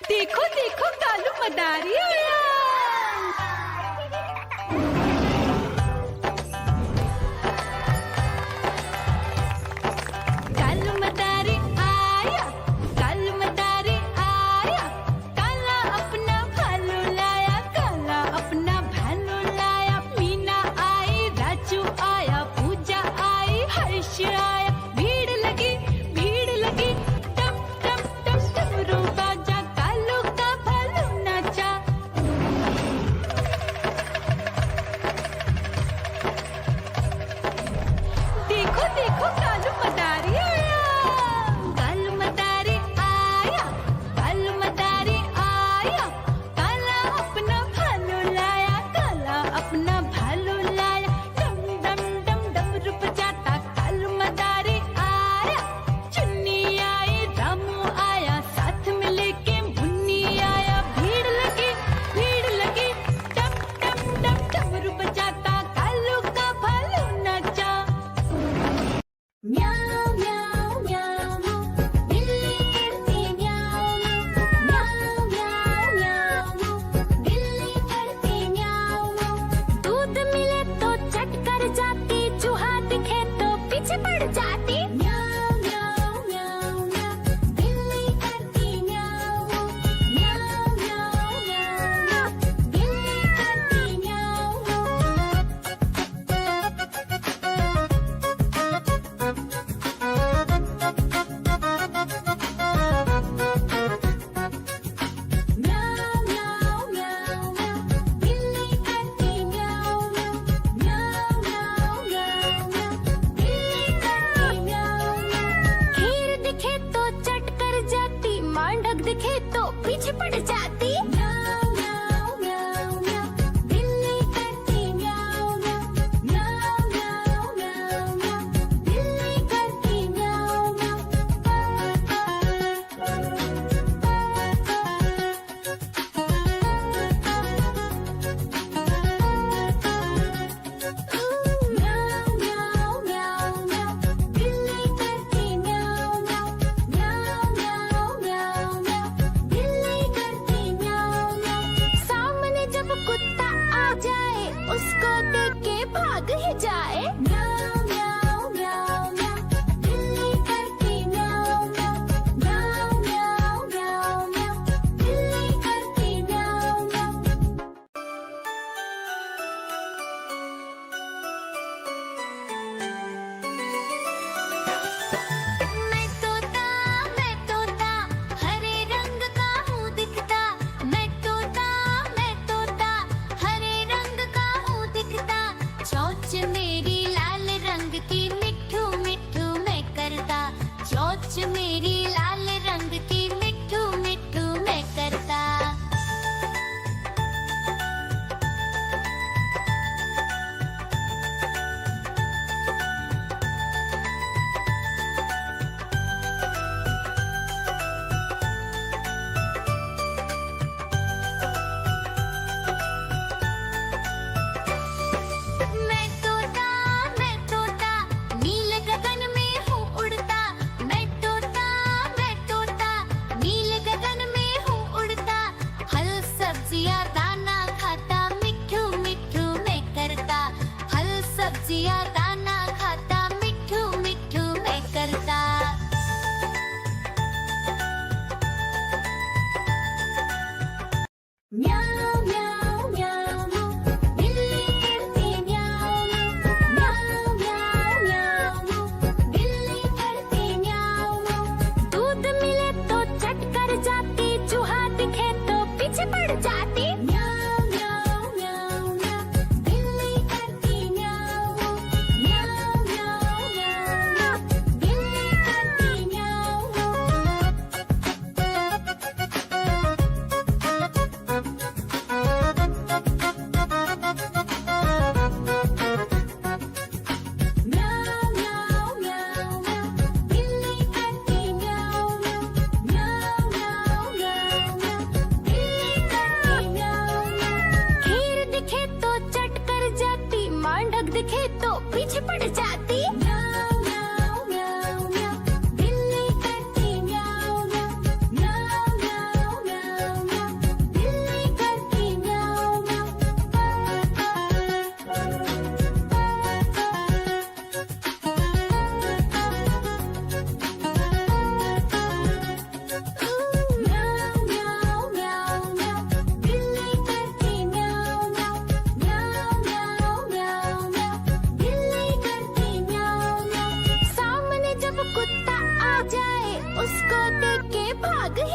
देखो देखो कालू मदारी आया। कालू मदारी आया, कालू मदारी आया, काला अपना भालू लाया, काला अपना भालू लाया। मीना आई, राजू आया, पूजा आई, हर्ष आया। भीड़ लगी टम टम टम डमरू बाजा, कालू का भालू नाचा। देखो देखो कालू मदारी आया, कालू मदारी आया, कालू मदारी आया, काला अपना भालू लाया, काला अपना भालू लाया। डम डम डम डमरू बजाता कालू मदारी आया। चुन्नी आई, रामू आया, साथ में लेके मुन्नी आया। भीड़ लगी टम टम टम डमरू बजाता कालू का भालू नाचा। म्याऊं म्याऊं म्याऊं बिल्ली करती म्याऊं म्याऊं म्याऊं म्याऊं बिल्ली करती म्याऊं। दूध मिले तो चट कर जाती, चूहा दिखे तो पीछे पड़ जाती। म्याऊं म्याऊं म्याऊं म्याऊं बिल्ली करती म्याऊं म्याऊं म्याऊं म्याऊं बिल्ली करती म्याऊं। म्याऊं म्याऊं म्याऊं म्याऊं बिल्ली करती म्याऊं म्याऊं म्याऊं म्याऊं म्याऊं बिल्ली करती म्याऊं। खीर दिखे तो चट कर जाती, मांडक दिखे तो पीछे पड़ जाती। म्याऊं म्याऊं म्याऊं म्याऊं बिल्ली करती म्याऊं म्याऊं म्याऊं म्याऊं म्याऊं म्याऊं बिल्ली करती म्याऊं म्याऊं म्याऊं म्याऊं म्याऊं बिल्ली करती म्याऊं म्याऊं म्याऊं म्याऊं म्याऊं म्याऊं बिल्ली करती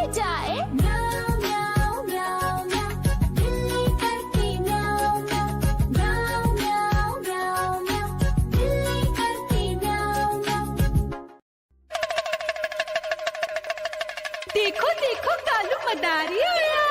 ये जाए। म्याऊ म्याऊ म्याऊ म्याऊ, बिल्ली करती म्याऊ म्याऊ। म्याऊ म्याऊ म्याऊ म्याऊ, बिल्ली करती म्याऊ म्याऊ। देखो देखो कालू मदारी आया।